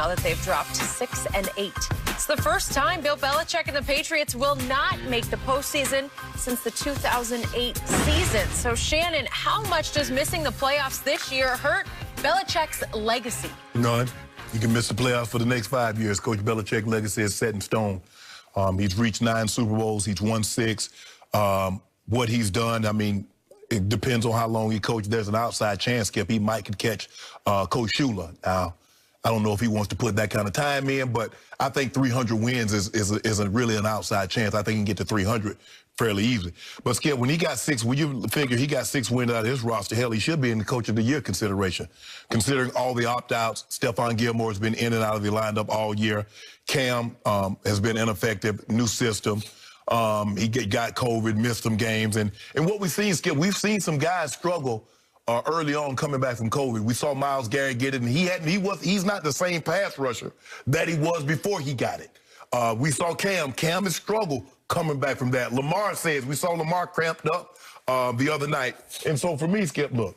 Now that they've dropped to 6-8. It's the first time Bill Belichick and the Patriots will not make the postseason since the 2008 season. So, Shannon, how much does missing the playoffs this year hurt Belichick's legacy? None. You can miss the playoffs for the next 5 years. Coach Belichick's legacy is set in stone. He's reached 9 Super Bowls. He's won 6. What he's done, I mean, it depends on how long he coached. There's an outside chance, Skip, he might could catch Coach Shula. Now, I don't know if he wants to put that kind of time in, but I think 300 wins is really an outside chance. I think he can get to 300 fairly easily. But, Skip, when he got 6, when you figure he got 6 wins out of his roster, hell, he should be in the Coach of the Year consideration. Considering all the opt-outs, Stephon Gilmore has been in and out of the lineup all year. Cam has been ineffective, new system. He got COVID, missed some games. And what we've seen, Skip, we've seen some guys struggle early on coming back from COVID. We saw Myles Garrett get it, and he's not the same pass rusher that he was before he got it. We saw Cam. Cam has struggled coming back from that. Lamar says, we saw Lamar cramped up the other night. And so for me, Skip, look,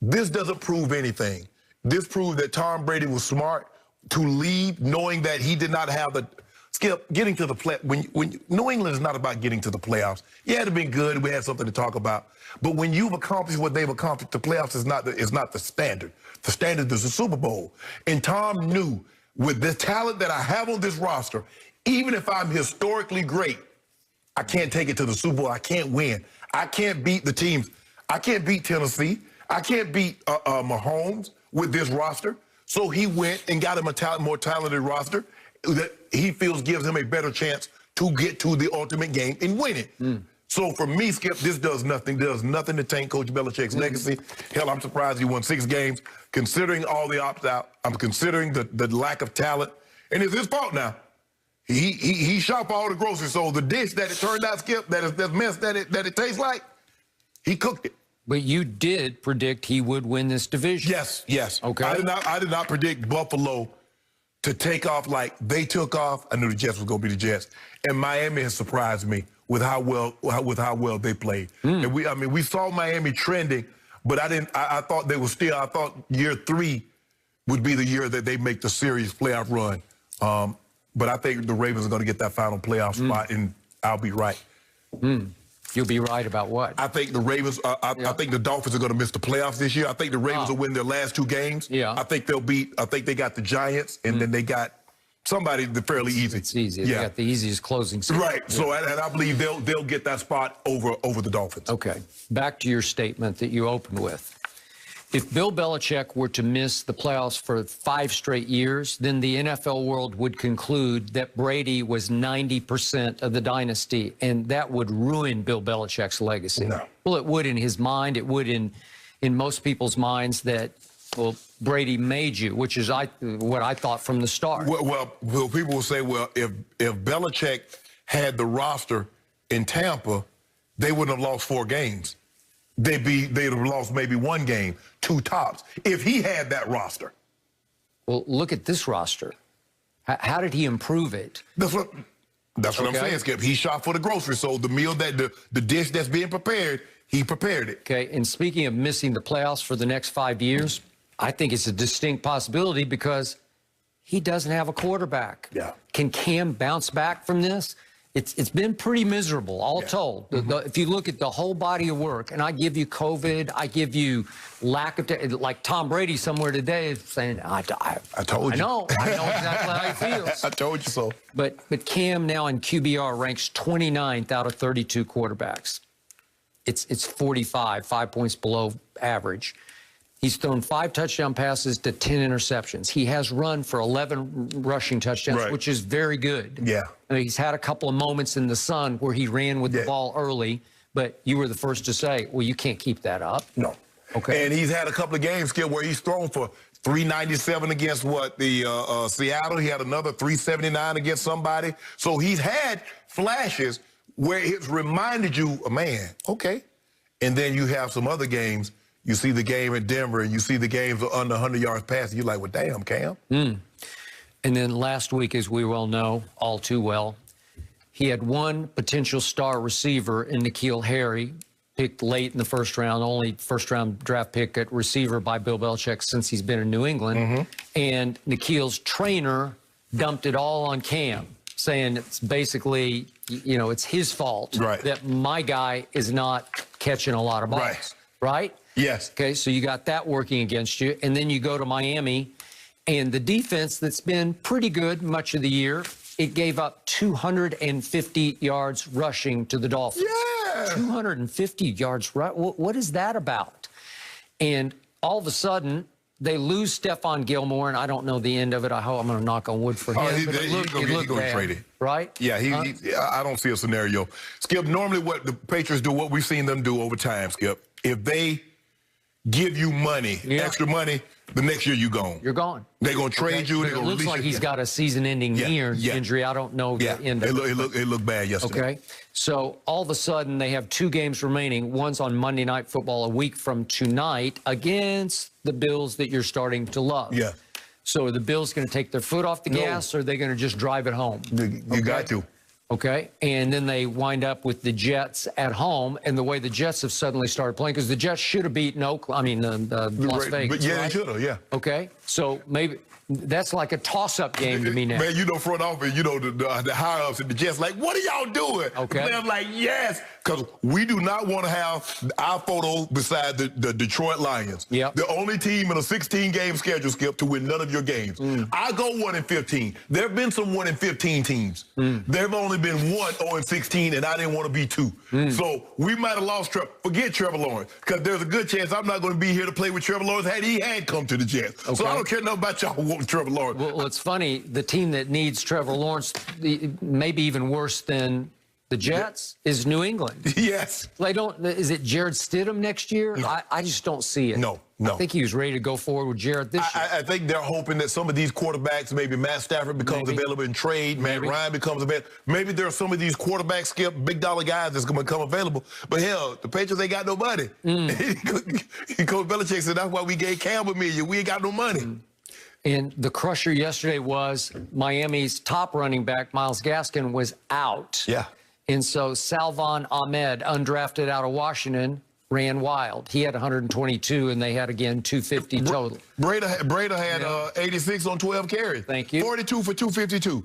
this doesn't prove anything. This proves that Tom Brady was smart to leave knowing that he did not have the Skip, getting to the play when New England is not about getting to the playoffs. Yeah, it'd have been good. We had something to talk about. But when you've accomplished what they've accomplished, the playoffs is not the standard. The standard is the Super Bowl. And Tom knew with the talent that I have on this roster, even if I'm historically great, I can't take it to the Super Bowl. I can't win. I can't beat the teams. I can't beat Tennessee. I can't beat Mahomes with this roster. So he went and got him a more talented roster that he feels gives him a better chance to get to the ultimate game and win it. So for me, Skip, this does nothing to taint Coach Belichick's legacy. Hell, I'm surprised he won 6 games. Considering all the opt-out, I'm considering the lack of talent. And it's his fault now. He shop all the groceries. So the dish that it turned out, Skip, that's mess that it tastes like, he cooked it. But you did predict he would win this division. Yes. Okay. I did not predict Buffalo to take off like they took off. I knew the Jets was going to be the Jets. And Miami has surprised me with how well they played. And we saw Miami trending, but I thought they were still, I thought year 3 would be the year that they make the serious playoff run. But I think the Ravens are going to get that final playoff spot, and I'll be right. You'll be right about what? I think the Ravens, I think the Dolphins are going to miss the playoffs this year. I think the Ravens will win their last 2 games. Yeah. I think they got the Giants, and then they got somebody fairly easy. It's easy. Yeah. They got the easiest closing season. Right. Yeah. So and I believe they'll get that spot over the Dolphins. Okay. Back to your statement that you opened with. If Bill Belichick were to miss the playoffs for 5 straight years, then the NFL world would conclude that Brady was 90% of the dynasty, and that would ruin Bill Belichick's legacy. No. Well, it would in his mind. It would in most people's minds that, well, Brady made you, which is what I thought from the start. Well, people will say, well, if Belichick had the roster in Tampa, they wouldn't have lost 4 games. They'd have lost maybe 1 game, 2 tops, if he had that roster. Well, look at this roster. How did he improve it? That's what I'm saying, Skip. He shot for the groceries, so the meal the dish that's being prepared, he prepared it. Okay, and speaking of missing the playoffs for the next 5 years, I think it's a distinct possibility because he doesn't have a quarterback. Yeah. Can Cam bounce back from this? It's been pretty miserable, all told. If you look at the whole body of work, and I give you COVID, I give you lack of, like Tom Brady somewhere today is saying, I told you. I know exactly how he feels. I told you so. But Cam now in QBR ranks 29th out of 32 quarterbacks. It's 45, 5 points below average. He's thrown 5 touchdown passes to 10 interceptions. He has run for 11 rushing touchdowns, which is very good. Yeah. I mean, he's had a couple of moments in the sun where he ran with the ball early, but you were the first to say, well, you can't keep that up. No. Okay. And he's had a couple of games, Skip, where he's thrown for 397 against the Seattle. He had another 379 against somebody. So he's had flashes where it's reminded you, man, okay. And then you have some other games. You see the game in Denver, and you see the games under 100 yards passing. You're like, well, damn, Cam. And then last week, as we well know, all too well, he had one potential star receiver in N'Keal Harry, picked late in the first round, only first-round draft pick at receiver by Bill Belichick since he's been in New England. And N'Keal's trainer dumped it all on Cam, saying it's basically, you know, it's his fault that my guy is not catching a lot of balls, right? Yes. Okay, so you got that working against you. And then you go to Miami, and the defense that's been pretty good much of the year, it gave up 250 yards rushing to the Dolphins. Yeah. 250 yards. What is that about? And all of a sudden, they lose Stephon Gilmore, and I don't know the end of it. I hope I'm going to knock on wood for him. He's going to get traded. Right? Yeah, I don't see a scenario. Skip, normally what the Patriots do, what we've seen them do over time, Skip, if they give you money, extra money, the next year you're gone. You're gone. They're going to trade you. It looks like he's got a season-ending knee injury. I don't know the end of it. It looked bad yesterday. Okay. So all of a sudden they have 2 games remaining. One's on Monday Night Football a week from tonight against the Bills that you're starting to love. Yeah. So are the Bills going to take their foot off the gas, or are they going to just drive it home? You got to. Okay, and then they wind up with the Jets at home, and the way the Jets have suddenly started playing, because the Jets should have beaten Las Vegas. Yeah, they should have, yeah. Okay, so maybe that's like a toss-up game to me now. Man, you know, front office, you know, the higher-ups and the Jets, like, what are y'all doing? Okay. And I'm like, yes, because we do not want to have our photo beside the Detroit Lions. Yep. The only team in a 16-game schedule, Skip, to win none of your games. I go 1-15. There have been some 1-15 teams. There have only been 1-16, and I didn't want to be 2. So we might have lost forget Trevor Lawrence, because there's a good chance I'm not going to be here to play with Trevor Lawrence had he had come to the Jets. So I don't care nothing about y'all wanting Trevor Lawrence. Well, it's funny. The team that needs Trevor Lawrence, maybe even worse than the Jets, is New England. Yes. They don't. Is it Jared Stidham next year? No. I just don't see it. No. I think he was ready to go forward with Jared this year. I think they're hoping that some of these quarterbacks, maybe Matt Stafford becomes available in trade, Matt Ryan becomes available. Maybe there are some of these quarterbacks, Skip, big dollar guys that's going to become available. But hell, the Patriots ain't got no money. Coach Belichick said that's why we gave Campbell $1 million. We ain't got no money. And the crusher yesterday was Miami's top running back, Myles Gaskin, was out. Yeah. And so Salvon Ahmed, undrafted out of Washington, ran wild. He had 122, and they had, again, 250 total. Breda had 86 on 12 carries. Thank you. 42 for 252.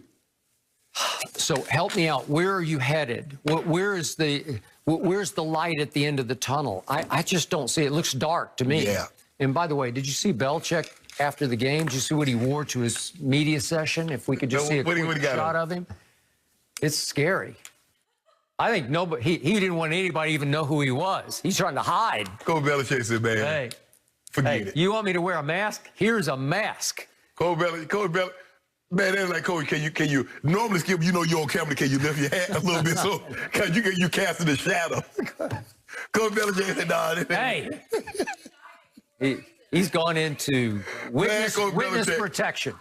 So help me out. Where are you headed? Where's the light at the end of the tunnel? I just don't see it. It looks dark to me. Yeah. And by the way, did you see Belichick after the game? Did you see what he wore to his media session? If we could just see a quick shot of him. It's scary. I think nobody, he didn't want anybody to even know who he was. He's trying to hide. Coach Belichick said, man, forget it. You want me to wear a mask? Here's a mask. Coach Belichick, man, that's like, Coach, can you normally, Skip, you know you're on camera, can you lift your hat a little bit so you casting the shadow? Coach Belichick said, nah. Hey, he's gone into witness protection.